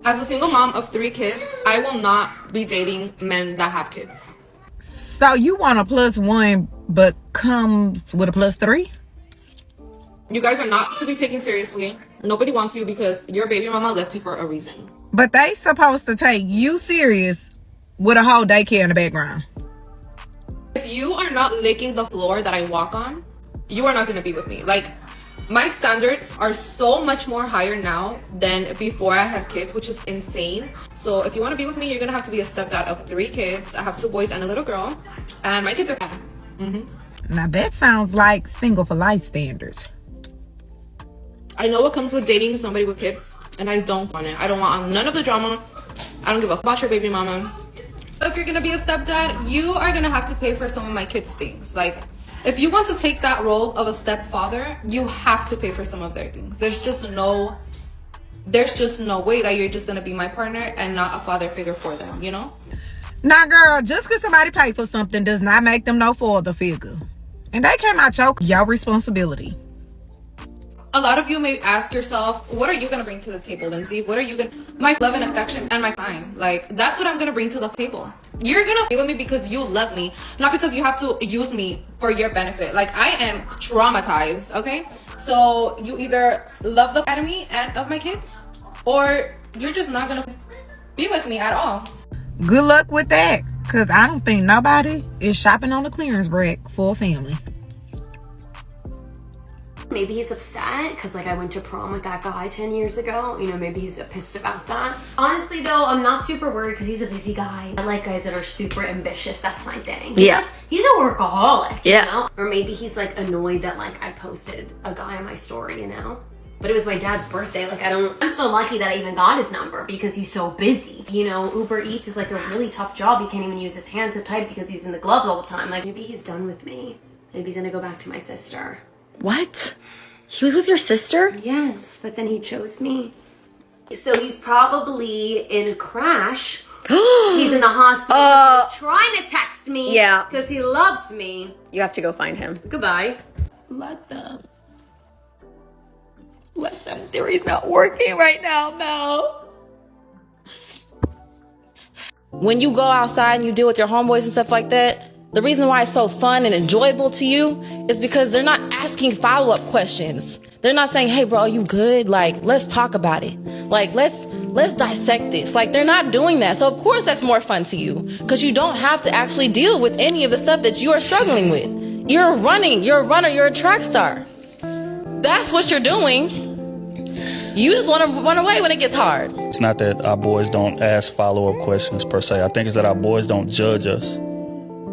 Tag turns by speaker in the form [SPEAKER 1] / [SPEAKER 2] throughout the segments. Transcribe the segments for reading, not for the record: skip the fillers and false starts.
[SPEAKER 1] As a single mom of 3 kids, I will not be dating men that have kids.
[SPEAKER 2] So you want a +1 but comes with a +3?
[SPEAKER 1] You guys are not to be taken seriously. Nobody wants you because your baby mama left you for a reason.
[SPEAKER 2] But they supposed to take you serious with a whole daycare in the background.
[SPEAKER 1] If you are not licking the floor that I walk on, you are not going to be with me. Like, my standards are so much more higher now than before I had kids, which is insane. So if you want to be with me, you're going to have to be a stepdad of 3 kids. I have 2 boys and a little girl, and my kids are fine.
[SPEAKER 2] Now that sounds like single for life standards.
[SPEAKER 1] I know what comes with dating somebody with kids, and I don't want it. I don't want none of the drama. I don't give a fuck about your baby mama. If you're gonna be a stepdad, you are gonna have to pay for some of my kids' things. Like, if you want to take that role of a stepfather, you have to pay for some of their things. There's just no way that you're just gonna be my partner and not a father figure for them, you know?
[SPEAKER 2] Now, girl, just because somebody pay for something does not make them no father figure. And they came out your responsibility.
[SPEAKER 1] A lot of you may ask yourself, what are you going to bring to the table, Lindsay? What are you going to... My love and affection and my time. Like, that's what I'm going to bring to the table. You're going to be with me because you love me, not because you have to use me for your benefit. Like, I am traumatized, okay? So, you either love the academy and of my kids, or you're just not going to be with me at all.
[SPEAKER 2] Good luck with that, because I don't think nobody is shopping on the clearance rack for a family.
[SPEAKER 3] Maybe he's upset because, like, I went to prom with that guy 10 years ago. You know, maybe he's pissed about that. Honestly, though, I'm not super worried because he's a busy guy. I like guys that are super ambitious. That's my thing.
[SPEAKER 4] Yeah.
[SPEAKER 3] He's a workaholic,
[SPEAKER 4] Yeah.
[SPEAKER 3] you know? Or maybe he's, like, annoyed that, like, I posted a guy on my story, you know? But it was my dad's birthday. Like, I'm so lucky that I even got his number because he's so busy. You know, Uber Eats is, like, a really tough job. He can't even use his hands to type because he's in the gloves all the time. Like, maybe he's done with me. Maybe he's gonna go back to my sister.
[SPEAKER 4] What? He was with your sister?
[SPEAKER 3] Yes, but then he chose me. So he's probably in a crash. He's in the hospital. He's trying to text me.
[SPEAKER 4] Yeah.
[SPEAKER 3] Because he loves me.
[SPEAKER 4] You have to go find him.
[SPEAKER 3] Goodbye.
[SPEAKER 4] Let them. Theory's not working right now, Mel. When you go outside and you deal with your homeboys and stuff like that, the reason why it's so fun and enjoyable to you is because they're not asking follow-up questions. They're not saying, hey, bro, you good? Like, let's talk about it. Like, let's dissect this. Like, they're not doing that. So, of course, that's more fun to you because you don't have to actually deal with any of the stuff that you are struggling with. You're running. You're a runner. You're a track star. That's what you're doing. You just want to run away when it gets hard.
[SPEAKER 5] It's not that our boys don't ask follow-up questions, per se. I think it's that our boys don't judge us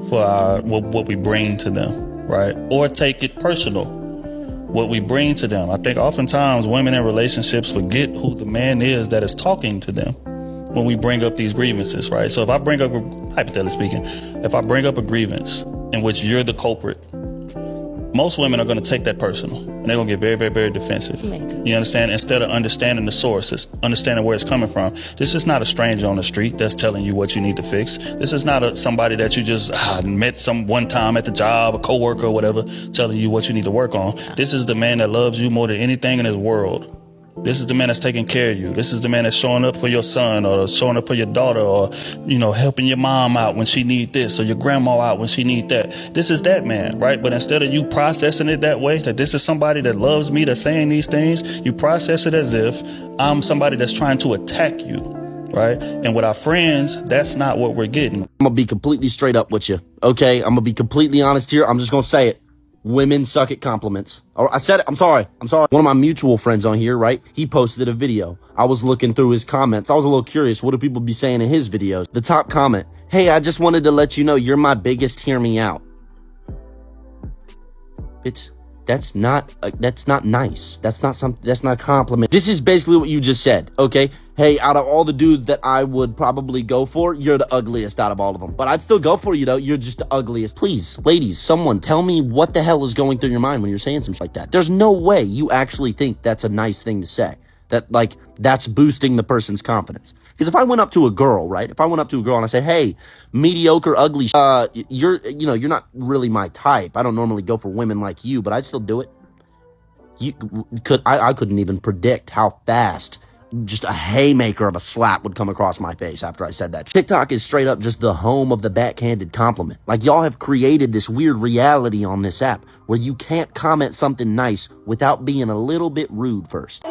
[SPEAKER 5] for what we bring to them, right? Or take it personal, what we bring to them. I think oftentimes women in relationships forget who the man is that is talking to them when we bring up these grievances, right? So if I bring up, hypothetically speaking, if I bring up a grievance in which you're the culprit, most women are going to take that personal and they're going to get very, very, very defensive.
[SPEAKER 4] Maybe.
[SPEAKER 5] You understand? Instead of understanding the source, understanding where it's coming from. This is not a stranger on the street that's telling you what you need to fix. This is not somebody that you just met one time at the job, a coworker or whatever, telling you what you need to work on. This is the man that loves you more than anything in this world. This is the man that's taking care of you. This is the man that's showing up for your son or showing up for your daughter or, you know, helping your mom out when she need this or your grandma out when she need that. This is that man, right? But instead of you processing it that way, that this is somebody that loves me, that's saying these things, you process it as if I'm somebody that's trying to attack you, right? And with our friends, that's not what we're getting.
[SPEAKER 6] I'm gonna be completely straight up with you, okay? I'm gonna be completely honest here. I'm just gonna say it. Women suck at compliments. I said it. I'm sorry. One of my mutual friends on here, right? He posted a video. I was looking through his comments. I was a little curious. What do people be saying in his videos? The top comment, hey, I just wanted to let you know you're my biggest hear me out. Bitch, that's not nice. That's not a compliment. This is basically what you just said, okay? Hey, out of all the dudes that I would probably go for, you're the ugliest out of all of them. But I'd still go for you, though. You're just the ugliest. Please, ladies, someone tell me what the hell is going through your mind when you're saying some shit like that. There's no way you actually think that's a nice thing to say. That, like, that's boosting the person's confidence. Because if I went up to a girl, right? If I went up to a girl and I said, hey, mediocre, ugly, you're not really my type. I don't normally go for women like you, but I'd still do it. I couldn't even predict how fast just a haymaker of a slap would come across my face after I said that. TikTok is straight up just the home of the backhanded compliment. Like, y'all have created this weird reality on this app where you can't comment something nice without being a little bit rude first.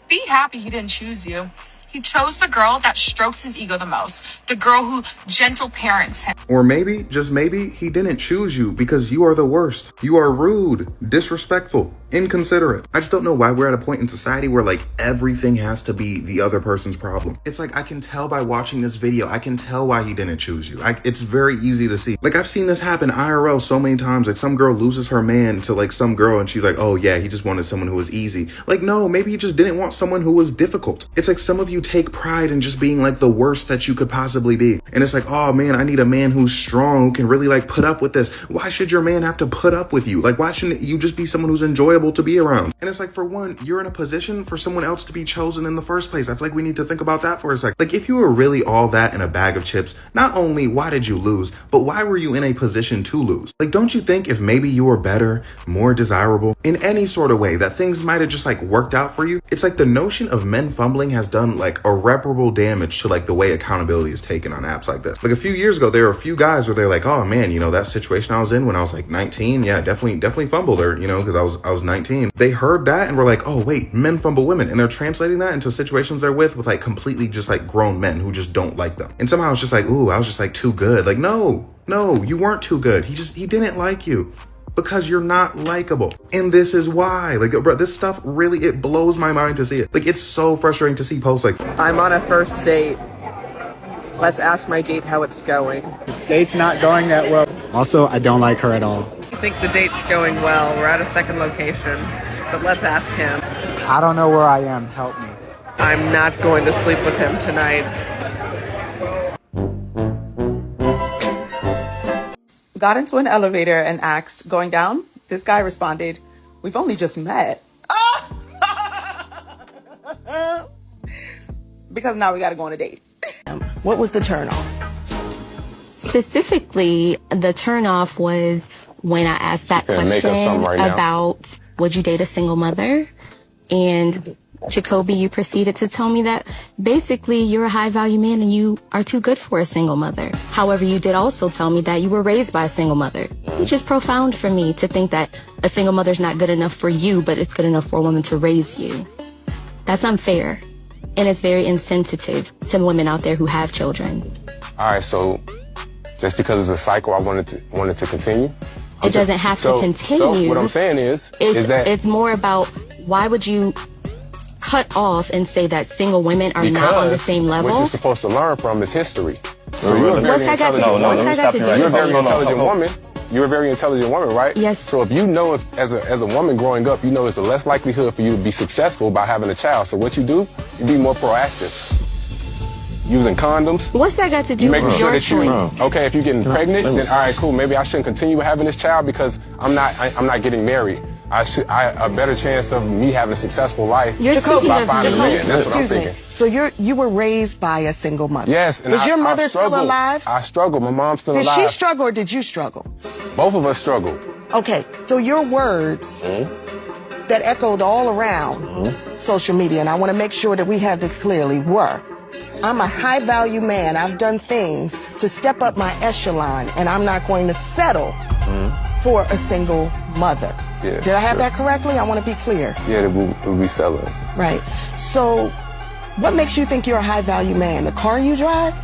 [SPEAKER 7] Be happy he didn't choose you. He chose the girl that strokes his ego the most, the girl who gentle parents him.
[SPEAKER 8] Or maybe, just maybe, he didn't choose you because you are the worst. You are rude, disrespectful, inconsiderate. I just don't know why we're at a point in society where like everything has to be the other person's problem. It's like, I can tell by watching this video, I can tell why he didn't choose you. It's very easy to see. Like, I've seen this happen IRL so many times. Like, some girl loses her man to like some girl and she's like, oh yeah, he just wanted someone who was easy. Like, no, maybe he just didn't want someone who was difficult. It's like some of you take pride in just being like the worst that you could possibly be. And it's like, oh man, I need a man who's strong, who can really like put up with this. Why should your man have to put up with you? Like, why shouldn't you just be someone who's enjoyable to be around? And it's like, for one, you're in a position for someone else to be chosen in the first place. I feel like we need to think about that for a sec. Like, if you were really all that in a bag of chips, not only why did you lose, but why were you in a position to lose? Like, don't you think if maybe you were better, more desirable, in any sort of way, that things might have just like worked out for you? It's like the notion of men fumbling has done like irreparable damage to like the way accountability is taken on apps like this. Like, a few years ago, there were a few guys where they're like, oh man, you know, that situation I was in when I was like 19, yeah, definitely fumbled her, you know, because I was 19. They heard that and were like, oh wait, men fumble women, and they're translating that into situations they're with like completely just like grown men who just don't like them. And somehow it's just like, ooh, I was just like too good. Like, no, you weren't too good. He didn't like you because you're not likable. And this is why. Like, bro, this stuff really, it blows my mind to see it. Like, it's so frustrating to see posts like,
[SPEAKER 9] I'm on a first date. Let's ask my date how it's going.
[SPEAKER 10] This date's not going that well. Also, I don't like her at all.
[SPEAKER 9] I think the date's going well. We're at a second location, but let's ask him.
[SPEAKER 10] I don't know where I am. Help me.
[SPEAKER 9] I'm not going to sleep with him tonight.
[SPEAKER 11] Got into an elevator and asked, going down? This guy responded, we've only just met. Because now we got to go on a date. What was the turn off?
[SPEAKER 3] Specifically, the turnoff was when I asked that question about would you date a single mother? And Jacoby, you proceeded to tell me that basically you're a high value man and you are too good for a single mother. However, you did also tell me that you were raised by a single mother, which is profound for me to think that a single mother's not good enough for you, but it's good enough for a woman to raise you. That's unfair. And it's very insensitive to women out there who have children.
[SPEAKER 12] All right, so just because it's a cycle, I wanted to continue.
[SPEAKER 3] It doesn't have to continue.
[SPEAKER 12] So what I'm saying is that
[SPEAKER 3] it's more about why would you cut off and say that single women are not on the same level?
[SPEAKER 12] What you're supposed to learn from is history. So you're a very intelligent woman. You're a very intelligent woman, right?
[SPEAKER 3] Yes.
[SPEAKER 12] So if you know, as a woman growing up, you know it's the less likelihood for you to be successful by having a child. So what you do, you be more proactive. Using condoms.
[SPEAKER 3] What's that got to do with your choice?
[SPEAKER 12] Okay, if you're getting pregnant, then all right, cool. Maybe I shouldn't continue having this child because I'm not getting married. I a better chance of me having a successful life by finding a man. That's what I'm thinking.
[SPEAKER 11] So you were raised by a single mother?
[SPEAKER 12] Yes. And
[SPEAKER 11] was your mother still alive?
[SPEAKER 12] I struggled. My mom's still alive.
[SPEAKER 11] Did she struggle or did you struggle?
[SPEAKER 12] Both of us struggled.
[SPEAKER 11] Okay, so your words that echoed all around social media, and I want to make sure that we have this clearly, were, I'm a high value man. I've done things to step up my echelon, and I'm not going to settle for a single mother.
[SPEAKER 12] Yeah,
[SPEAKER 11] did I have that correctly? I want to be clear.
[SPEAKER 12] Yeah, we'll be selling.
[SPEAKER 11] Right. So what makes you think you're a high value man? The car you drive?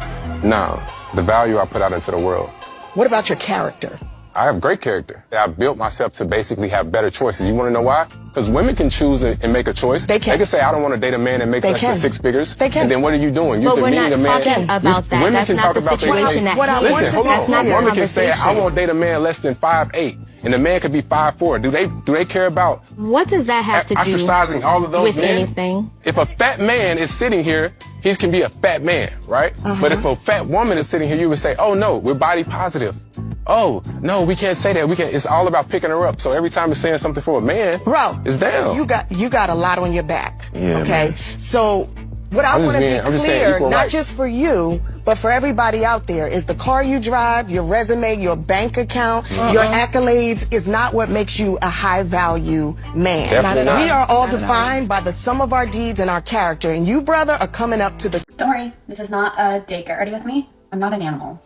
[SPEAKER 12] No, the value I put out into the world.
[SPEAKER 11] What about your character?
[SPEAKER 12] I have great character. I built myself to basically have better choices. You want to know why? Because women can choose and make a choice.
[SPEAKER 11] They can
[SPEAKER 12] say, I don't want to date a man that makes less than 6 figures.
[SPEAKER 11] They can.
[SPEAKER 12] And then what are you doing?
[SPEAKER 3] But we're not talking about that.
[SPEAKER 12] Women
[SPEAKER 3] that's
[SPEAKER 12] can
[SPEAKER 3] not
[SPEAKER 12] talk
[SPEAKER 3] the
[SPEAKER 12] about
[SPEAKER 3] situation that
[SPEAKER 12] Listen, hold on.
[SPEAKER 3] not
[SPEAKER 12] a woman can say,
[SPEAKER 3] conversation.
[SPEAKER 12] I won't date a man less than 5'8", and the man could be 5'4". Do they care about
[SPEAKER 3] what does that have to do
[SPEAKER 12] ostracizing all of those
[SPEAKER 3] with
[SPEAKER 12] men?
[SPEAKER 3] anything?
[SPEAKER 12] If a fat man is sitting here, he can be a fat man, right? But if a fat woman is sitting here, you would say, oh no, we're body positive. Oh, no, we can't say that. It's all about picking her up. So every time you're saying something for a man,
[SPEAKER 11] bro,
[SPEAKER 12] it's down.
[SPEAKER 11] You got a lot on your back.
[SPEAKER 12] Yeah,
[SPEAKER 11] okay.
[SPEAKER 12] Man.
[SPEAKER 11] So what I want to be clear, not just for you, But for everybody out there, is the car you drive, your resume, your bank account, your accolades is not what makes you a high value man.
[SPEAKER 12] Definitely not.
[SPEAKER 11] We are all defined by the sum of our deeds and our character. And you, brother, are coming up to the...
[SPEAKER 13] Don't worry, this is not a date. Get ready with me. I'm not an animal.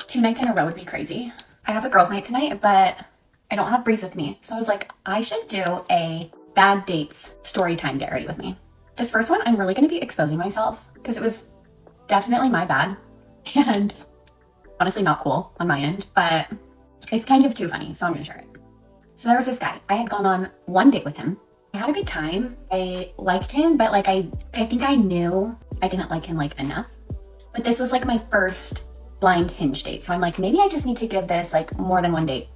[SPEAKER 13] 2 nights in a row would be crazy. I have a girls' night tonight, but I don't have Breeze with me. So I was like, I should do a bad dates story time get ready with me. This first one, I'm really going to be exposing myself because it was definitely my bad and honestly not cool on my end, but it's kind of too funny, so I'm going to share it. So there was this guy. I had gone on 1 date with him. I had a good time. I liked him, but like I think I knew I didn't like him like enough. But this was like my first blind Hinge date. So I'm like, maybe I just need to give this like more than 1 date.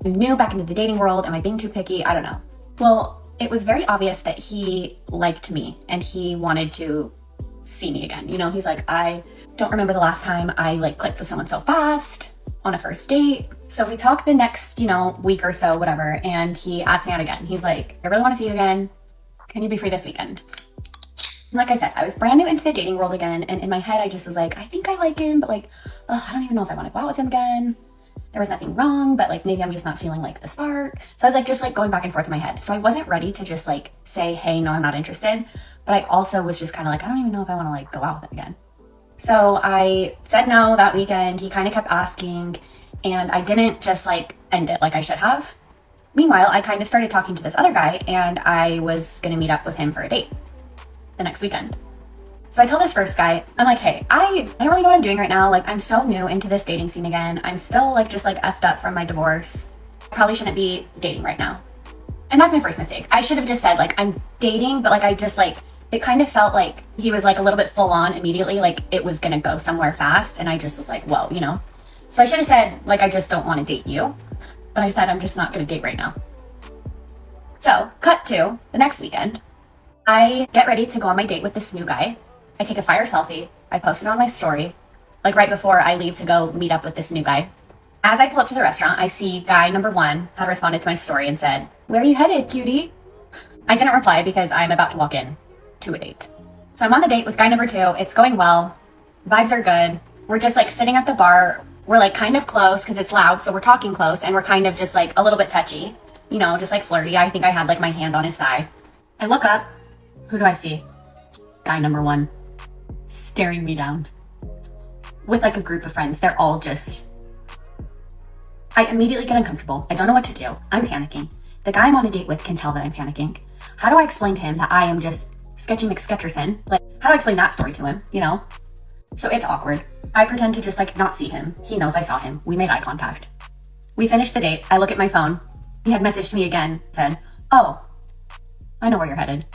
[SPEAKER 13] I'm new back into the dating world. Am I being too picky? I don't know. Well, it was very obvious that he liked me and he wanted to see me again. You know, he's like, I don't remember the last time I like clicked with someone so fast on a first date. So we talked the next, you know, week or so, whatever. And he asked me out again. He's like, I really want to see you again. Can you be free this weekend? And like I said, I was brand new into the dating world again. And in my head, I just was like, I think I like him, but like, I don't even know if I want to go out with him again. There was nothing wrong, but like maybe I'm just not feeling like the spark. So I was like just like going back and forth in my head. So I wasn't ready to just like say, hey, no, I'm not interested. But I also was just kind of like, I don't even know if I want to like go out with him again. So I said no that weekend. He kind of kept asking and I didn't just like end it like I should have. Meanwhile, I kind of started talking to this other guy and I was going to meet up with him for a date the next weekend. So I tell this first guy, I'm like, hey, I don't really know what I'm doing right now. Like, I'm so new into this dating scene again. I'm still like just like effed up from my divorce. I probably shouldn't be dating right now. And that's my first mistake. I should have just said like, I'm dating, but like, I just like, it kind of felt like he was like a little bit full on immediately. Like it was going to go somewhere fast. And I just was like, whoa, you know? So I should have said like, I just don't want to date you. But I said, I'm just not going to date right now. So cut to the next weekend. I get ready to go on my date with this new guy. I take a fire selfie. I post it on my story, like right before I leave to go meet up with this new guy. As I pull up to the restaurant, I see guy number 1 had responded to my story and said, where are you headed, cutie? I didn't reply because I'm about to walk in to a date. So I'm on the date with guy number 2. It's going well. Vibes are good. We're just like sitting at the bar. We're like kind of close because it's loud. So we're talking close and we're kind of just like a little bit touchy, you know, just like flirty. I think I had like my hand on his thigh. I look up. Who do I see? Guy number 1. Staring me down with like a group of friends. They're all just, I immediately get uncomfortable. I don't know what to do. I'm panicking. The guy I'm on a date with can tell that I'm panicking. How do I explain to him that I am just Sketchy McSketcherson? Like, how do I explain that story to him, you know? So it's awkward. I pretend to just like not see him. He knows I saw him. We made eye contact. We finished the date. I look at my phone. He had messaged me again, said, oh, I know where you're headed.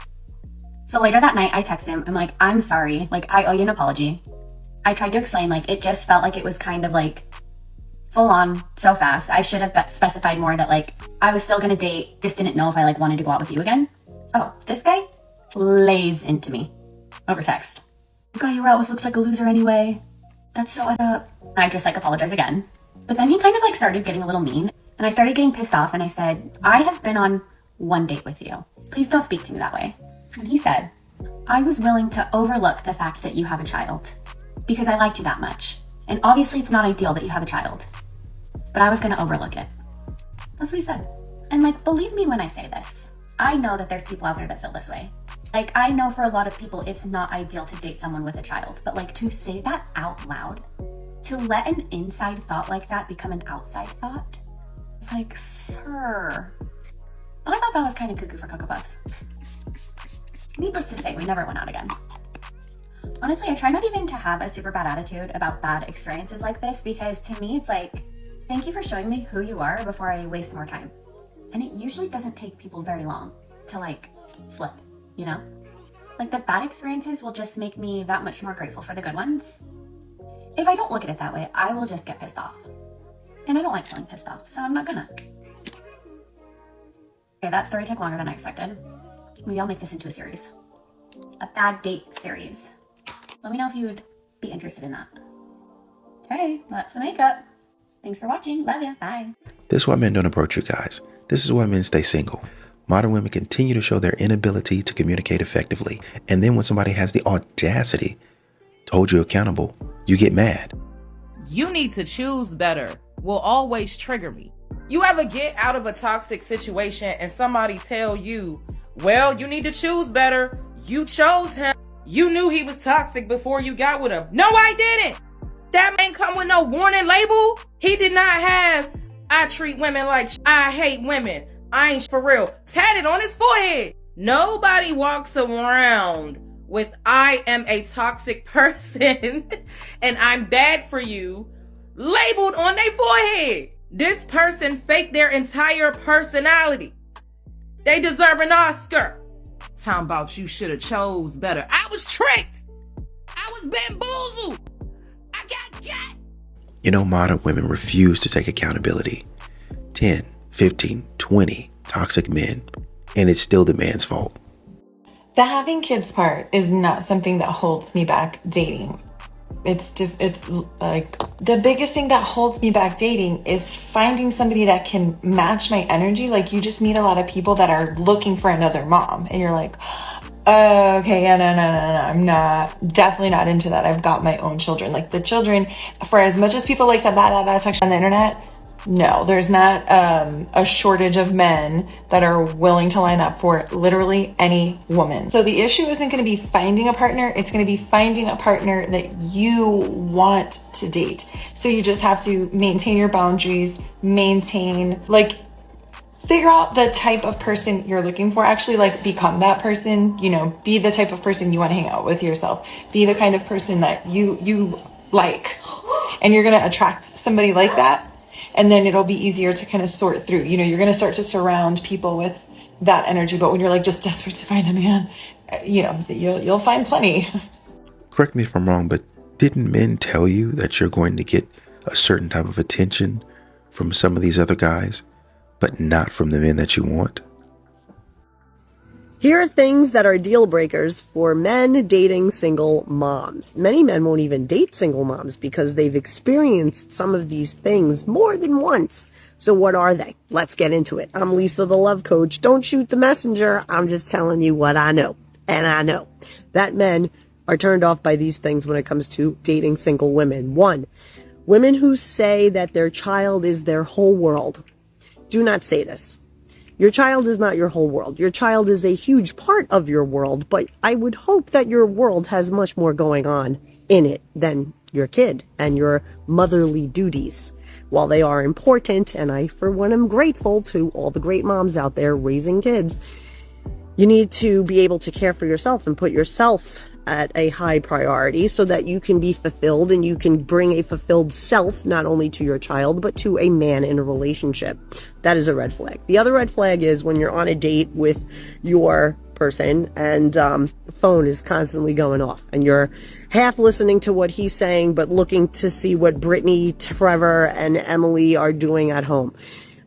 [SPEAKER 13] So later that night, I text him. I'm like, I'm sorry. Like, I owe you an apology. I tried to explain, like, it just felt like it was kind of like full on so fast. I should have specified more that like I was still gonna date, just didn't know if I like wanted to go out with you again. Oh, this guy lays into me over text. The guy you were out with looks like a loser anyway. That's so up. I just like apologize again. But then he kind of like started getting a little mean and I started getting pissed off and I said, I have been on 1 date with you. Please don't speak to me that way. And he said, I was willing to overlook the fact that you have a child because I liked you that much. And obviously it's not ideal that you have a child, but I was going to overlook it. That's what he said. And like, believe me when I say this, I know that there's people out there that feel this way. Like, I know for a lot of people, it's not ideal to date someone with a child, but like to say that out loud, to let an inside thought like that become an outside thought, it's like, sir. Well, I thought that was kind of cuckoo for Cocoa Puffs. Needless to say, we never went out again. Honestly, I try not even to have a super bad attitude about bad experiences like this because to me, it's like, thank you for showing me who you are before I waste more time. And it usually doesn't take people very long to like slip, you know? Like the bad experiences will just make me that much more grateful for the good ones. If I don't look at it that way, I will just get pissed off. And I don't like feeling pissed off, so I'm not gonna. Okay, that story took longer than I expected. Maybe I'll make this into a series. A bad date series. Let me know if you'd be interested in that. Okay, that's the makeup. Thanks for watching. Love ya. Bye.
[SPEAKER 14] This is why men don't approach you guys. This is why men stay single. Modern women continue to show their inability to communicate effectively. And then when somebody has the audacity to hold you accountable, you get mad.
[SPEAKER 15] You need to choose better will always trigger me. You ever get out of a toxic situation and somebody tell you, well, you need to choose better. You chose him. You knew he was toxic before you got with him. No, I didn't. That man come with no warning label. He did not have, I treat women like I hate women. I ain't for real. Tatted on his forehead. Nobody walks around with I am a toxic person and I'm bad for you labeled on their forehead. This person faked their entire personality. They deserve an Oscar. Talking about you should have chose better. I was tricked. I was bamboozled. I got.
[SPEAKER 14] You know, modern women refuse to take accountability. 10, 15, 20 toxic men, and it's still the man's fault.
[SPEAKER 16] The having kids part is not something that holds me back dating. It's like the biggest thing that holds me back dating is finding somebody that can match my energy. Like, you just meet a lot of people that are looking for another mom and you're like, okay, yeah, no, I'm definitely not into that. I've got my own children. Like, the children, for as much as people like to talk on the internet, no, there's not a shortage of men that are willing to line up for literally any woman. So the issue isn't going to be finding a partner. It's going to be finding a partner that you want to date. So you just have to maintain your boundaries, figure out the type of person you're looking for. Actually, become that person, be the type of person you want to hang out with yourself. Be the kind of person that you like. And you're going to attract somebody like that. And then it'll be easier to kind of sort through. You're going to start to surround people with that energy. But when you're just desperate to find a man, you'll find plenty.
[SPEAKER 14] Correct me if I'm wrong, but didn't men tell you that you're going to get a certain type of attention from some of these other guys, but not from the men that you want?
[SPEAKER 17] Here are things that are deal breakers for men dating single moms. Many men won't even date single moms because they've experienced some of these things more than once. So what are they? Let's get into it. I'm Lisa, the love coach. Don't shoot the messenger. I'm just telling you what I know. And I know that men are turned off by these things when it comes to dating single women. 1, women who say that their child is their whole world. Do not say this. Your child is not your whole world. Your child is a huge part of your world, but I would hope that your world has much more going on in it than your kid and your motherly duties. While they are important, and I, for one, am grateful to all the great moms out there raising kids, you need to be able to care for yourself and put yourself at a high priority so that you can be fulfilled and you can bring a fulfilled self not only to your child but to a man in a relationship. That is a red flag. The other red flag is when you're on a date with your person and the phone is constantly going off and you're half listening to what he's saying but looking to see what Brittany, Trevor, and Emily are doing at home.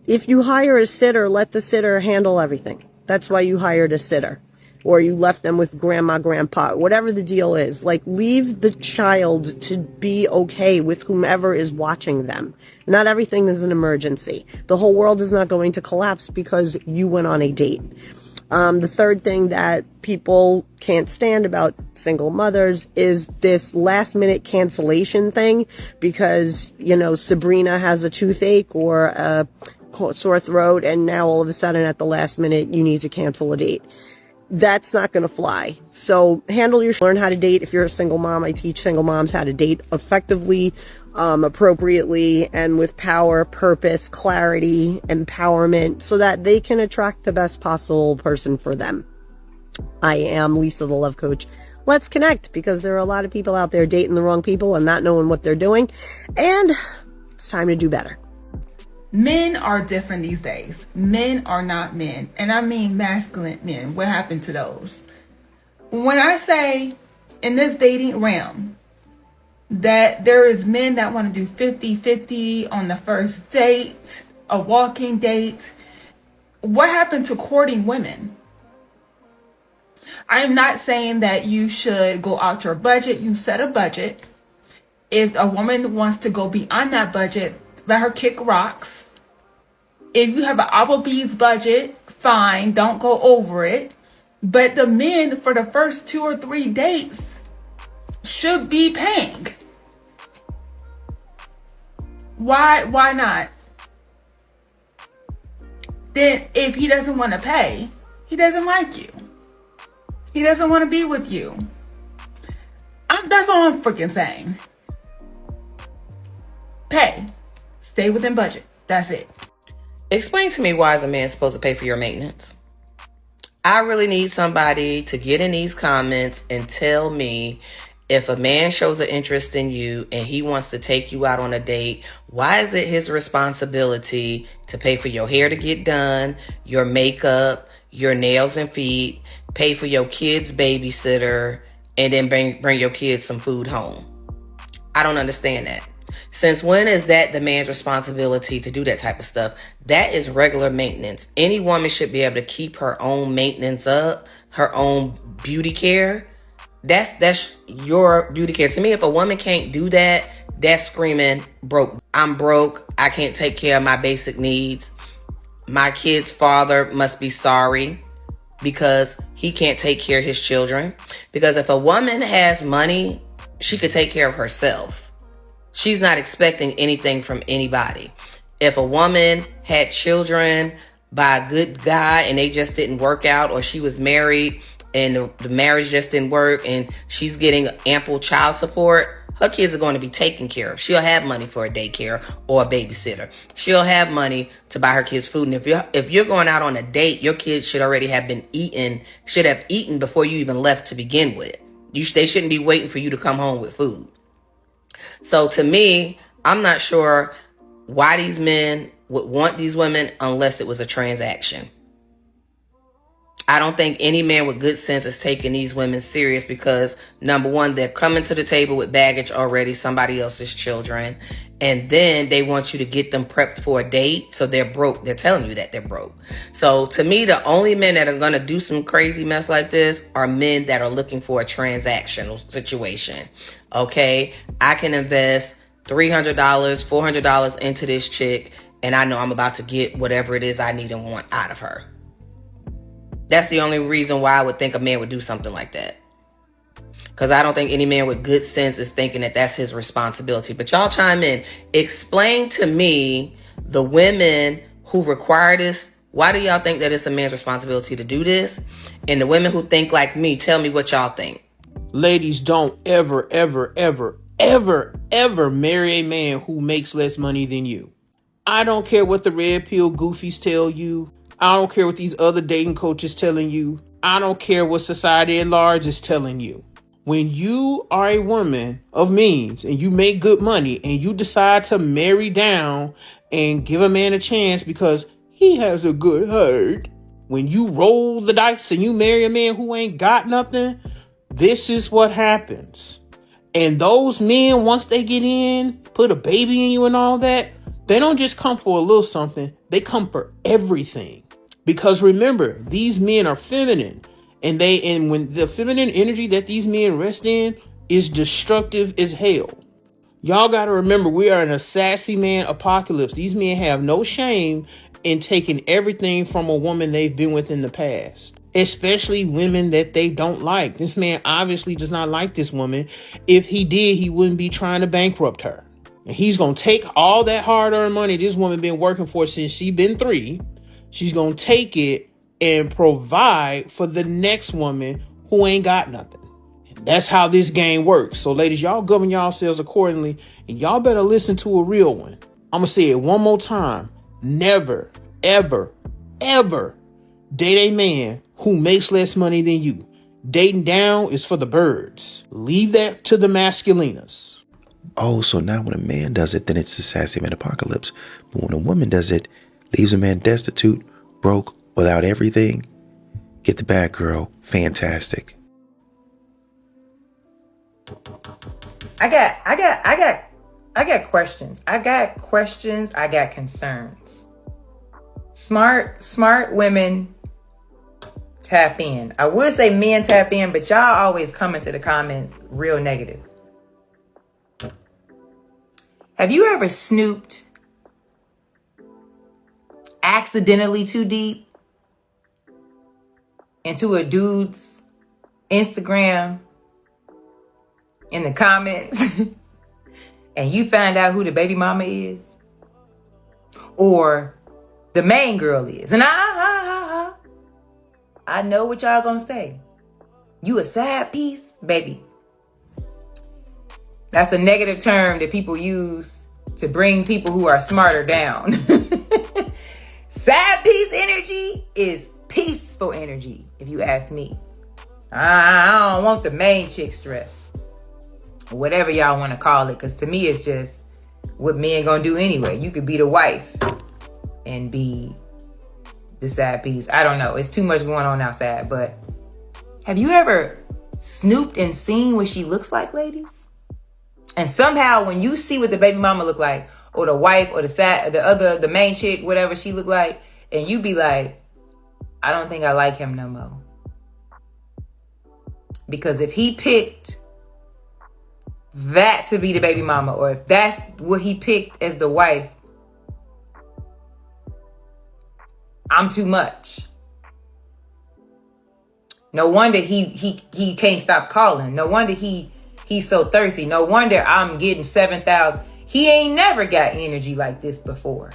[SPEAKER 17] If you hire a sitter, let the sitter handle everything. That's why you hired a sitter. Or you left them with grandma, grandpa, whatever the deal is. Leave the child to be okay with whomever is watching them. Not everything is an emergency. The whole world is not going to collapse because you went on a date. The third thing that people can't stand about single mothers is this last minute cancellation thing because, Sabrina has a toothache or a sore throat and now all of a sudden at the last minute you need to cancel a date. That's not going to fly. So learn how to date. If you're a single mom, I teach single moms how to date effectively, appropriately, and with power, purpose, clarity, empowerment, so that they can attract the best possible person for them. I am Lisa, the love coach. Let's connect because there are a lot of people out there dating the wrong people and not knowing what they're doing. And it's time to do better.
[SPEAKER 18] Men are different these days. Men are not men. And I mean masculine men. What happened to those? When I say in this dating realm that there is men that want to do 50-50 on the first date, a walking date, what happened to courting women? I am not saying that you should go out your budget. You set a budget. If a woman wants to go beyond that budget, let her kick rocks. If you have an Applebee's budget, fine, don't go over it. But the men for the first 2 or 3 dates should be paying. Why not? Then if he doesn't want to pay, he doesn't like you. He doesn't want to be with you. That's all I'm freaking saying. Pay. Stay within budget. That's it.
[SPEAKER 19] Explain to me, why is a man supposed to pay for your maintenance? I really need somebody to get in these comments and tell me, if a man shows an interest in you and he wants to take you out on a date, why is it his responsibility to pay for your hair to get done, your makeup, your nails and feet, pay for your kids' babysitter, and then bring your kids some food home? I don't understand that. Since when is that the man's responsibility to do that type of stuff? That is regular maintenance. Any woman should be able to keep her own maintenance up, her own beauty care. That's your beauty care. To me, if a woman can't do that, that's screaming broke. I'm broke. I can't take care of my basic needs. My kid's father must be sorry because he can't take care of his children. Because if a woman has money, she could take care of herself. She's not expecting anything from anybody. If a woman had children by a good guy and they just didn't work out, or she was married and the marriage just didn't work and she's getting ample child support, her kids are going to be taken care of. She'll have money for a daycare or a babysitter. She'll have money to buy her kids food. And if you're going out on a date, your kids should already have been eaten, should have eaten before you even left to begin with. They shouldn't be waiting for you to come home with food. So to me, I'm not sure why these men would want these women unless it was a transaction. I don't think any man with good sense is taking these women serious because, number one, they're coming to the table with baggage already, somebody else's children. And then they want you to get them prepped for a date. So they're broke. They're telling you that they're broke. So to me, the only men that are going to do some crazy mess like this are men that are looking for a transactional situation. Okay, I can invest $300, $400 into this chick, and I know I'm about to get whatever it is I need and want out of her. That's the only reason why I would think a man would do something like that. Because I don't think any man with good sense is thinking that that's his responsibility. But y'all chime in. Explain to me, the women who require this, why do y'all think that it's a man's responsibility to do this? And the women who think like me, tell me what y'all think.
[SPEAKER 20] Ladies, don't ever, ever, ever, ever, ever marry a man who makes less money than you. I don't care what the red pill goofies tell you. I don't care what these other dating coaches telling you. I don't care what society at large is telling you. When you are a woman of means and you make good money and you decide to marry down and give a man a chance because he has a good heart, when you roll the dice and you marry a man who ain't got nothing, this is what happens. And those men, once they get in, put a baby in you and all that, they don't just come for a little something. They come for everything. Because remember, these men are feminine. And when the feminine energy that these men rest in is destructive as hell. Y'all got to remember, we are in a sassy man apocalypse. These men have no shame in taking everything from a woman they've been with in the past. Especially women that they don't like. This man obviously does not like this woman. If he did, he wouldn't be trying to bankrupt her. And he's going to take all that hard-earned money this woman been working for since she been 3. She's going to take it and provide for the next woman who ain't got nothing. And that's how this game works. So ladies, y'all govern yourselves accordingly. And y'all better listen to a real one. I'm going to say it one more time. Never, ever, ever date a man who makes less money than you. Dating down is for the birds. Leave that to the masculinas.
[SPEAKER 14] Oh, so now when a man does it, then it's the sassy man apocalypse. But when a woman does it, leaves a man destitute, broke, without everything, get the bag, girl. Fantastic.
[SPEAKER 2] I got questions. I got concerns. Smart women tap in. I would say men tap in, but y'all always come into the comments real negative. Have you ever snooped accidentally too deep into a dude's Instagram in the comments
[SPEAKER 21] and you find out who the baby mama is, or the main girl is, and I know what y'all gonna say. You a side piece, baby. That's a negative term that people use to bring people who are smarter down. Side piece energy is peaceful energy, if you ask me. I don't want the main chick stress. Or whatever y'all want to call it, because to me it's just what men gonna do anyway. You could be the wife and be the side piece. I don't know. It's too much going on outside. But have you ever snooped and seen what she looks like, ladies? And somehow when you see what the baby mama look like, or the wife, or the main chick, whatever she look like, and you be like, I don't think I like him no more. Because if he picked that to be the baby mama, or if that's what he picked as the wife, I'm too much. No wonder he can't stop calling. No wonder he's so thirsty. No wonder I'm getting 7,000. He ain't never got energy like this before.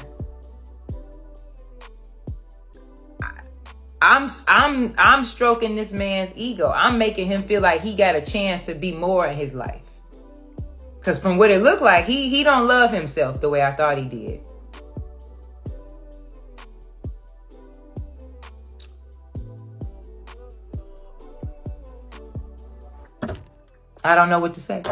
[SPEAKER 21] I'm stroking this man's ego. I'm making him feel like he got a chance to be more in his life. Because from what it looked like, he don't love himself the way I thought he did. I don't know what to say.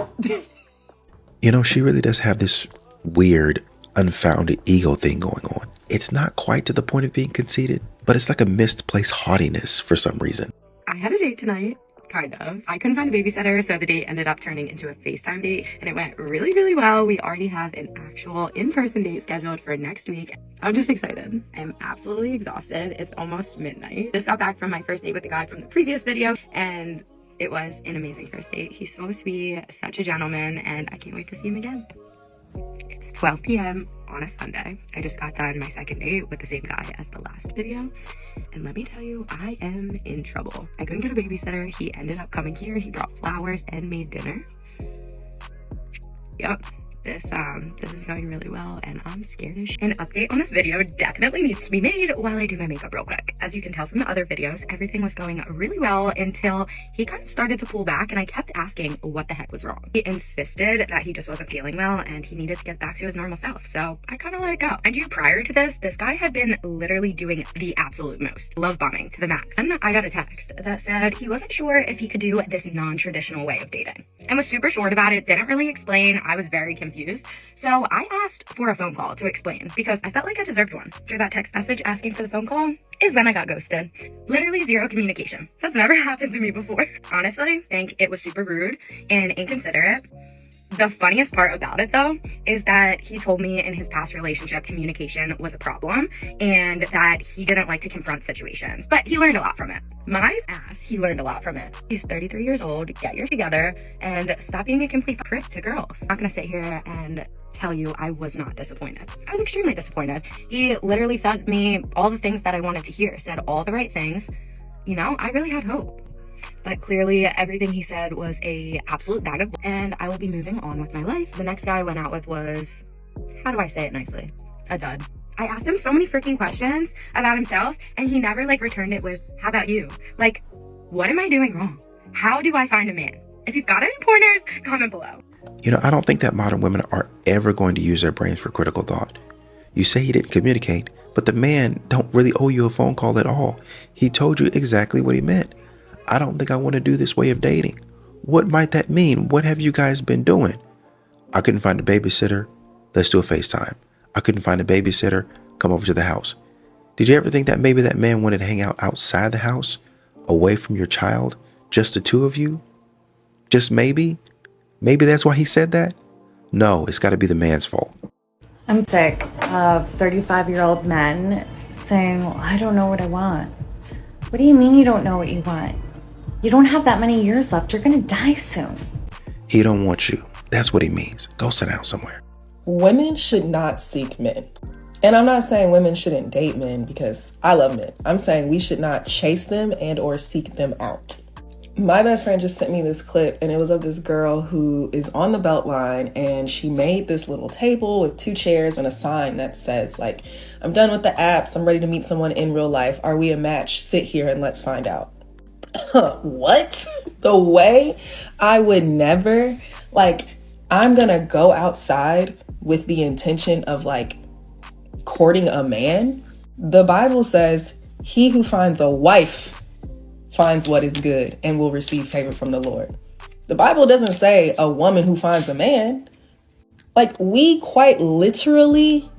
[SPEAKER 14] You know, she really does have this weird, unfounded ego thing going on. It's not quite to the point of being conceited, but it's like a misplaced haughtiness for some reason.
[SPEAKER 22] I had a date tonight, kind of. I couldn't find a babysitter, so the date ended up turning into a FaceTime date, and it went really, really well. We already have an actual in-person date scheduled for next week. I'm just excited. I'm absolutely exhausted. It's almost midnight. Just got back from my first date with the guy from the previous video, and it was an amazing first date. He's so sweet, such a gentleman, and I can't wait to see him again. It's 12 p.m. on a Sunday. I just got done my second date with the same guy as the last video. And let me tell you, I am in trouble. I couldn't get a babysitter. He ended up coming here. He brought flowers and made dinner. Yep. This is going really well, and I'm scared as shit. An update on this video definitely needs to be made while I do my makeup real quick. As you can tell from the other videos, everything was going really well until he kind of started to pull back, and I kept asking what the heck was wrong. He insisted that he just wasn't feeling well and he needed to get back to his normal self, so I kind of let it go. And you, prior to this guy had been literally doing the absolute most. Love bombing to the max. And I got a text that said he wasn't sure if he could do this non-traditional way of dating, and was super short about it, didn't really explain. I was very confused. So I asked for a phone call to explain, because I felt like I deserved one. After that text message asking for the phone call is when I got ghosted. Literally zero communication. That's never happened to me before. Honestly, I think it was super rude and inconsiderate. The funniest part about it, though, is that he told me in his past relationship communication was a problem and that he didn't like to confront situations, but he learned a lot from it. My ass, he learned a lot from it. He's 33 years old, get yours together, and stop being a complete prick to girls. I'm not gonna sit here and tell you I was not disappointed. I was extremely disappointed. He literally fed me all the things that I wanted to hear, said all the right things. You know, I really had hope. But clearly everything he said was a absolute bag of, and I will be moving on with my life. The next guy I went out with was, how do I say it nicely? A dud. I asked him so many freaking questions about himself, and he never returned it with, how about you? Like, what am I doing wrong? How do I find a man? If you've got any pointers, comment below.
[SPEAKER 14] You know, I don't think that modern women are ever going to use their brains for critical thought. You say he didn't communicate, but the man don't really owe you a phone call at all. He told you exactly what he meant. I don't think I want to do this way of dating. What might that mean? What have you guys been doing? I couldn't find a babysitter. Let's do a FaceTime. I couldn't find a babysitter. Come over to the house. Did you ever think that maybe that man wanted to hang out outside the house, away from your child, just the two of you? Just maybe? Maybe that's why he said that? No, it's got to be the man's fault.
[SPEAKER 16] I'm sick of 35-year-old men saying, well, I don't know what I want. What do you mean you don't know what you want? You don't have that many years left. You're gonna die soon.
[SPEAKER 14] He don't want you. That's what he means. Go sit down somewhere.
[SPEAKER 23] Women should not seek men. And I'm not saying women shouldn't date men, because I love men. I'm saying we should not chase them and or seek them out. My best friend just sent me this clip, and it was of this girl who is on the Beltline, and she made this little table with 2 chairs and a sign that says, like, I'm done with the apps. I'm ready to meet someone in real life. Are we a match? Sit here and let's find out. What? The way I would never, like, I'm gonna go outside with the intention of, like, courting a man. The Bible says, he who finds a wife finds what is good and will receive favor from the Lord. The Bible doesn't say a woman who finds a man. Like, we quite literally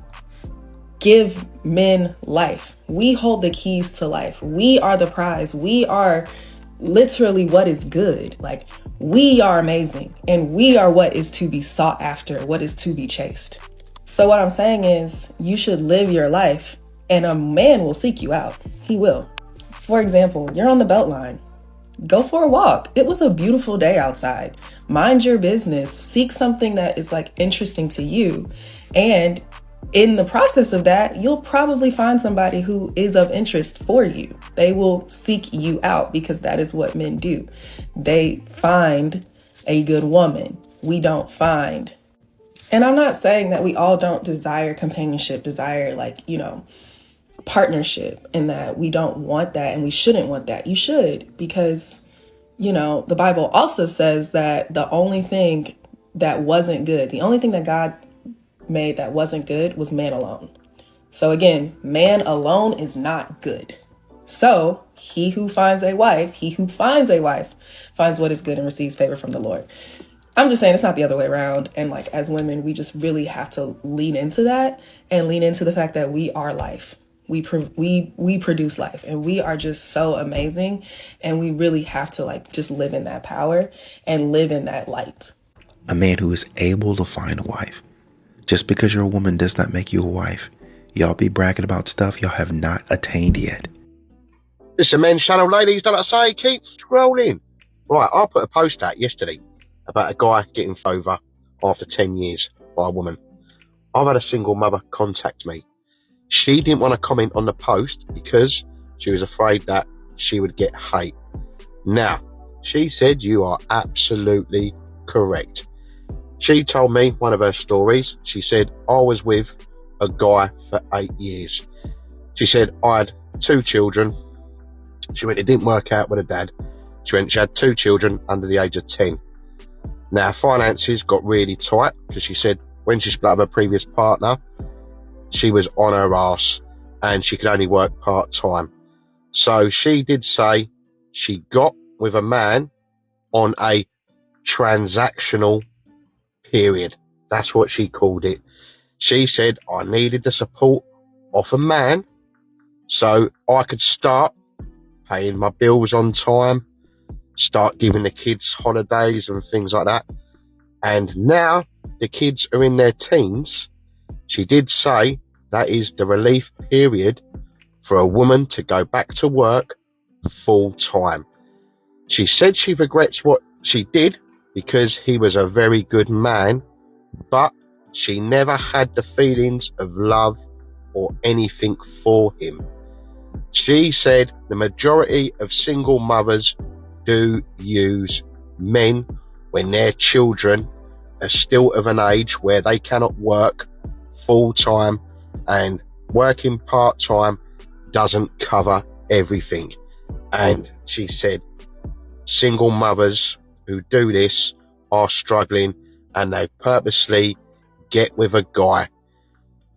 [SPEAKER 23] give men life. We hold the keys to life. We are the prize. We are literally what is good. Like, we are amazing, and we are what is to be sought after, what is to be chased. So what I'm saying is, you should live your life, and a man will seek you out. He will. For example, you're on the Beltline. Go for a walk. It was a beautiful day outside. Mind your business. Seek something that is, like, interesting to you. And in the process of that, you'll probably find somebody who is of interest for you. They will seek you out, because that is what men do. They find a good woman. We don't find. And I'm not saying that we all don't desire companionship, desire, like, you know, partnership, and that we don't want that and we shouldn't want that. You should, because, you know, the Bible also says that the only thing that wasn't good, the only thing that God made that wasn't good was man alone. So again, man alone is not good. So he who finds a wife finds what is good and receives favor from the Lord. I'm just saying, it's not the other way around. And, like, as women, we just really have to lean into that and lean into the fact that we are life. We produce life, and we are just so amazing, and we really have to, like, just live in that power and live in that light.
[SPEAKER 14] A man who is able to find a wife. Just because you're a woman does not make you a wife. Y'all be bragging about stuff y'all have not attained yet.
[SPEAKER 1] Listen, men's channel, ladies, don't I say, keep scrolling. Right, I put a post out yesterday about a guy getting over after 10 years by a woman. I've had a single mother contact me. She didn't want to comment on the post because she was afraid that she would get hate. Now, she said you are absolutely correct. She told me one of her stories. She said, I was with a guy for 8 years. She said, I had 2 children. She went, it didn't work out with her dad. She went, she had 2 children under the age of 10. Now, finances got really tight, because she said when she split up her previous partner, she was on her ass and she could only work part-time. So she did say she got with a man on a transactional period. That's what she called it. She said, I needed the support of a man so I could start paying my bills on time, start giving the kids holidays and things like that. And now the kids are in their teens. She did say that is the relief period for a woman to go back to work full time. She said she regrets what she did because he was a very good man, but she never had the feelings of love or anything for him. She said the majority of single mothers do use men when their children are still of an age where they cannot work full time, and working part time doesn't cover everything. And she said single mothers who do this are struggling, and they purposely get with a guy.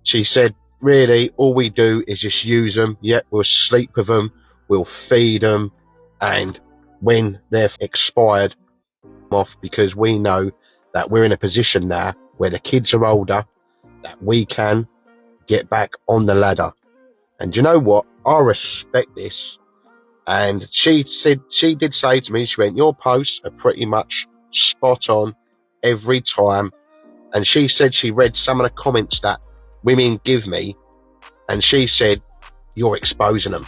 [SPEAKER 1] She said, really, all we do is just use them. Yet we'll sleep with them, we'll feed them, and when they're expired, off, because we know that we're in a position now where the kids are older, that we can get back on the ladder. And you know what? I respect this. And she did say to me, she went, your posts are pretty much spot on every time. And she said she read some of the comments that women give me, and she said, you're exposing them.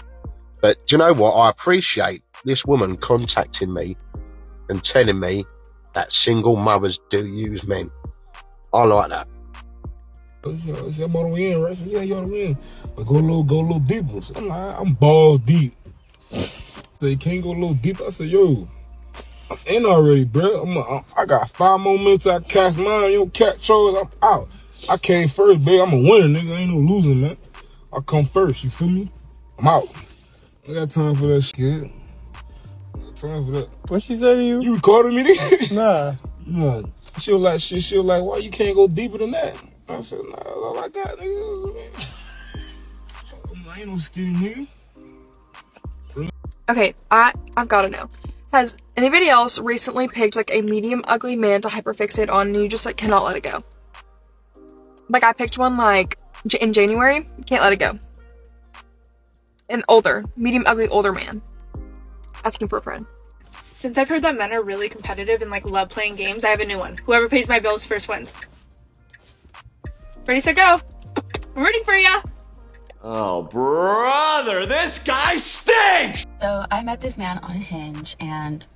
[SPEAKER 1] But do you know what? I appreciate this woman contacting me and telling me that single mothers do use men. I like that.
[SPEAKER 4] I said, I'm on the win, right? I said, yeah, you're on the win. But go a little deeper. So I'm like, I'm ball deep. So you can't go a little deep. I said, yo, I'm in already, bro. I got 5 more minutes. I catch mine. You don't catch yours. I'm out. I came first, babe. I'm a winner, nigga. Ain't no losing, man. I come first. You feel me? I'm out. I got time for that shit. I got time for that.
[SPEAKER 10] What she said to you?
[SPEAKER 4] You recorded me, nigga?
[SPEAKER 10] Nah.
[SPEAKER 4] Nah. She was like, why you can't go deeper than that? I said, nah, that's all I got, nigga. I ain't no skinny nigga.
[SPEAKER 5] Okay, I've got to know. Has anybody else recently picked like a medium ugly man to hyperfixate on and you just like cannot let it go? Like I picked one like in January, can't let it go. An medium ugly older man. Asking for a friend.
[SPEAKER 6] Since I've heard that men are really competitive and like love playing games, I have a new one. Whoever pays my bills first wins. Ready, set, go. I'm rooting for ya.
[SPEAKER 7] Oh, brother, this guy stinks!
[SPEAKER 13] So I met this man on Hinge, and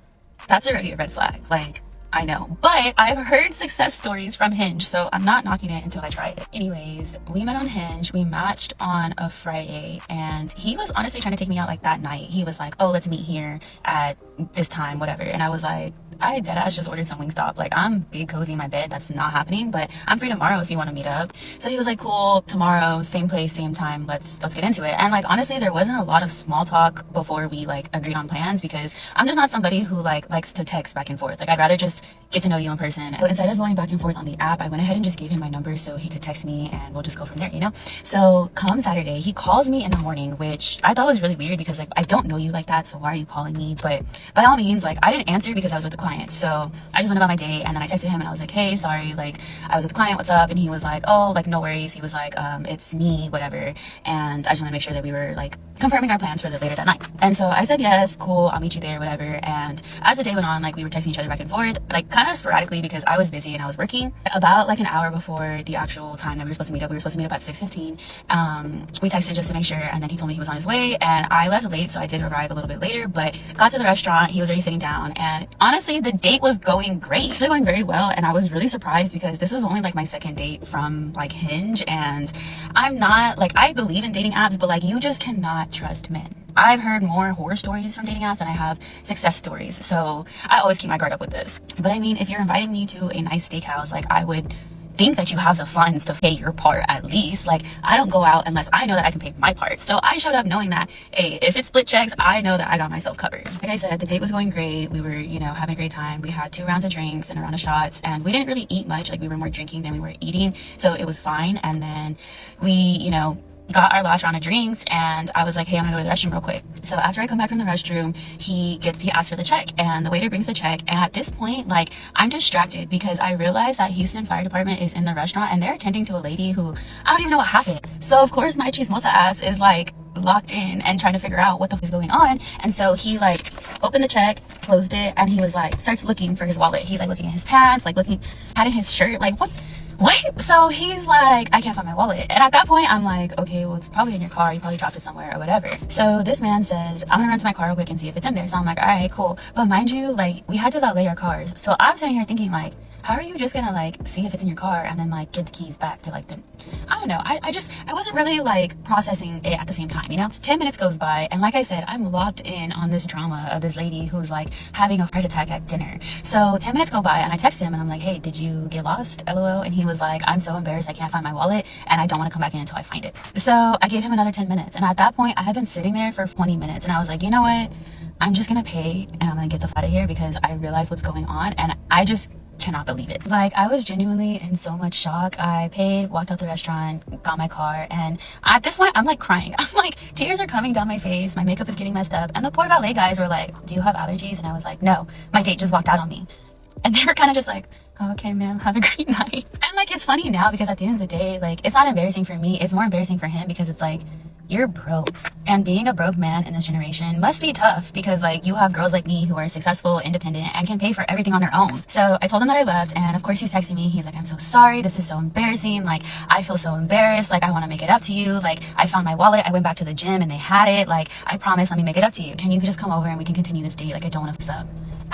[SPEAKER 13] that's already a red flag. Like, I know. But I've heard success stories from Hinge, so I'm not knocking it until I try it. Anyways, we met on Hinge. We matched on a Friday, and he was honestly trying to take me out like that night. He was like, oh, let's meet here at this time, whatever. And I was like, I deadass just ordered some Wingstop. Like, I'm big cozy in my bed. That's not happening, but I'm free tomorrow if you want to meet up. So he was like, cool, tomorrow, same place, same time. Let's get into it. And like, honestly, there wasn't a lot of small talk before we like agreed on plans because I'm just not somebody who like likes to text back and forth. Like, I'd rather just get to know you in person. But instead of going back and forth on the app, I went ahead and just gave him my number so he could text me and we'll just go from there, you know? So come Saturday, he calls me in the morning, which I thought was really weird because like, I don't know you like that. So why are you calling me? But by all means, like, I didn't answer because I was with the client. So I just went about my day, and then I texted him and I was like, hey, sorry, like, I was with the client, what's up? And he was like, oh, like, no worries. He was like, it's me, whatever. And I just want to make sure that we were like confirming our plans for later that night. And so I said, yes, cool, I'll meet you there, whatever. And as the day went on, like, we were texting each other back and forth, like, kind of sporadically because I was busy and I was working. About like an hour before the actual time that we were supposed to meet up, at 6:15. We texted just to make sure, and then he told me he was on his way, and I left late, so I did arrive a little bit later, but got to the restaurant, he was already sitting down, and honestly, the date was going great. It was going very well, and I was really surprised because this was only like my second date from like Hinge, and I'm not like, I believe in dating apps, but like, you just cannot trust men. I've heard more horror stories from dating apps than I have success stories, so I always keep my guard up with this. But I mean, if you're inviting me to a nice steakhouse, like, I would think that you have the funds to pay your part at least. Like, I don't go out unless I know that I can pay my part. So I showed up knowing that, hey, if it's split checks, I know that I got myself covered. Like I said, the date was going great. We were, you know, having a great time. We had 2 rounds of drinks and a round of shots, and we didn't really eat much. Like, we were more drinking than we were eating, so it was fine. And then we, you know, got our last round of drinks, and I was like, hey, I'm gonna go to the restroom real quick. So after I come back from the restroom, he asks for the check, and the waiter brings the check, and at this point, like, I'm distracted because I realize that Houston Fire Department is in the restaurant and they're attending to a lady who I don't even know what happened. So of course my chismosa ass is like locked in and trying to figure out what the fuck is going on. And so he like opened the check, closed it, and he was like, starts looking for his wallet. He's like looking at his pants, like patting his shirt, like what? So he's like, I can't find my wallet. And at that point, I'm like, okay, well, it's probably in your car. You probably dropped it somewhere or whatever. So this man says, I'm gonna run to my car real quick and see if it's in there. So I'm like, all right, cool. But mind you, like, we had to valet our cars. So I'm sitting here thinking like, how are you just gonna like see if it's in your car and then like give the keys back to like the, I don't know. I wasn't really like processing it at the same time, you know? 10 minutes goes by, and like I said, I'm locked in on this drama of this lady who's like having a heart attack at dinner. So 10 minutes go by, and I text him and I'm like, hey, did you get lost? LOL. And he was like, I'm so embarrassed, I can't find my wallet and I don't want to come back in until I find it. So I gave him another 10 minutes, and at that point I had been sitting there for 20 minutes, and I was like, you know what? I'm just gonna pay and I'm gonna get the fuck out of here because I realize what's going on, and I just cannot believe it. Like, I was genuinely in so much shock. I paid, walked out the restaurant, got my car, and at this point I'm like crying. I'm like, tears are coming down my face, my makeup is getting messed up, and the poor valet guys were like, do you have allergies? And I was like, no, my date just walked out on me. And they were kind of just like, oh, okay, ma'am, have a great night. And like, it's funny now because at the end of the day, like, it's not embarrassing for me, it's more embarrassing for him because it's like, you're broke, and being a broke man in this generation must be tough because like, you have girls like me who are successful, independent, and can pay for everything on their own. So I told him that I left, and of course he's texting me. He's like, I'm so sorry, this is so embarrassing, like, I feel so embarrassed, like, I want to make it up to you, like, I found my wallet, I went back to the gym and they had it, like, I promise, let me make it up to you, can you just come over and we can continue this date, like, I don't want to fuss up.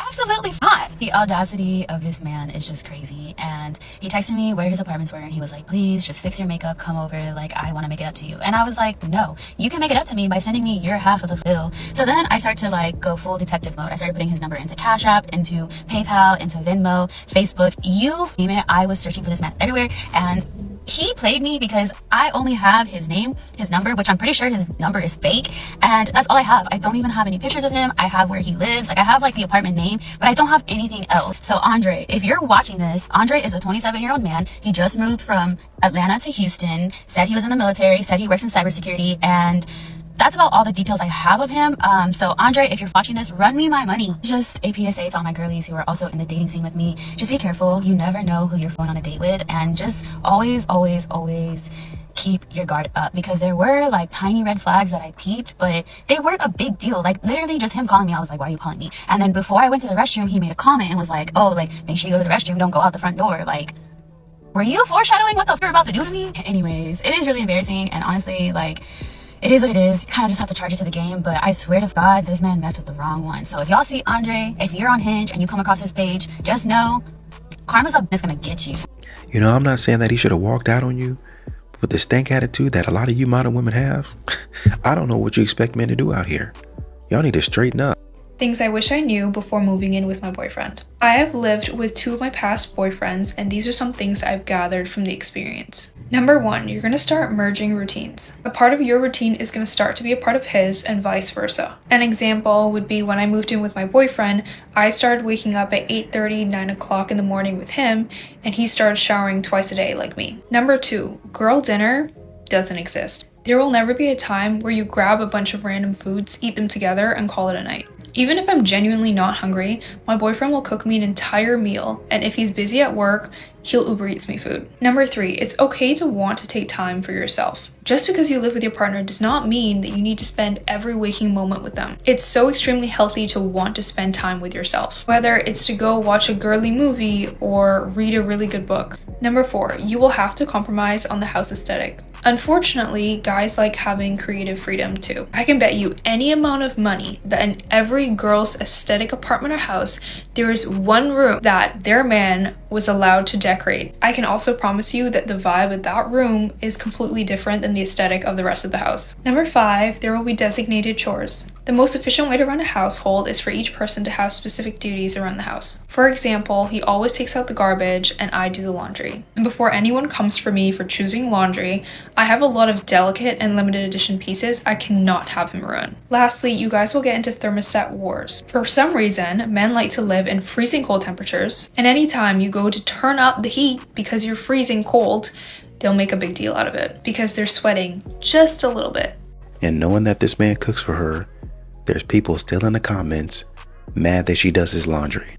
[SPEAKER 3] Absolutely not. The audacity of this man is just crazy. And he texted me where his apartments were and he was like, please just fix your makeup, come over, like I want to make it up to you. And I was like, no, you can make it up to me by sending me your half of the bill. So then I started to like go full detective mode. I started putting his number into Cash App, into PayPal, into Venmo, Facebook, you name it. I was searching for this man everywhere, and he played me because I only have his name, his number, which I'm pretty sure his number is fake, and that's all I have. I don't even have any pictures of him. I have where he lives, like I have like the apartment name, but I don't have anything else. So Andre, if you're watching this, Andre is a 27-year-old man. He just moved from Atlanta to Houston, said he was in the military, said he works in cybersecurity, and that's about all the details I have of him. So Andre, if you're watching this, run me my money. Just a PSA to all my girlies who are also in the dating scene with me. Just be careful. You never know who you're going on a date with, and just always keep your guard up, because there were like tiny red flags that I peeped, but they weren't a big deal. Like literally just him calling me, I was like, why are you calling me? And then before I went to the restroom, he made a comment and was like, oh, like make sure you go to the restroom, don't go out the front door. Like, were you foreshadowing what the fuck you're about to do to me? Anyways, it is really embarrassing, and honestly, like, it is what it is. You kind of just have to charge it to the game, but I swear to God, this man messed with the wrong one. So if y'all see Andre, if you're on Hinge and you come across his page, just know karma's up, it's gonna get you.
[SPEAKER 14] You know, I'm not saying that he should have walked out on you, but the stank attitude that a lot of you modern women have, I don't know what you expect men to do out here. Y'all need to straighten up.
[SPEAKER 8] Things I wish I knew before moving in with my boyfriend. I have lived with 2 of my past boyfriends, and these are some things I've gathered from the experience. Number 1, you're going to start merging routines. A part of your routine is going to start to be a part of his, and vice versa. An example would be when I moved in with my boyfriend, I started waking up at 8:30, 9 o'clock in the morning with him, and he started showering twice a day like me. Number 2, girl dinner doesn't exist. There will never be a time where you grab a bunch of random foods, eat them together, and call it a night. Even if I'm genuinely not hungry, my boyfriend will cook me an entire meal, and if he's busy at work, he'll Uber Eats me food. Number 3, it's okay to want to take time for yourself. Just because you live with your partner does not mean that you need to spend every waking moment with them. It's so extremely healthy to want to spend time with yourself, whether it's to go watch a girly movie or read a really good book. Number 4, you will have to compromise on the house aesthetic. Unfortunately, guys like having creative freedom too. I can bet you any amount of money that in every girl's aesthetic apartment or house, there is one room that their man was allowed to decorate. I can also promise you that the vibe of that room is completely different than the aesthetic of the rest of the house. Number 5, there will be designated chores. The most efficient way to run a household is for each person to have specific duties around the house. For example, he always takes out the garbage and I do the laundry. And before anyone comes for me for choosing laundry, I have a lot of delicate and limited edition pieces I cannot have him ruin. Lastly, you guys will get into thermostat wars. For some reason, men like to live in freezing cold temperatures, and anytime you go to turn up the heat because you're freezing cold, they'll make a big deal out of it because they're sweating just a little bit.
[SPEAKER 14] And knowing that this man cooks for her, there's people still in the comments mad that she does his laundry.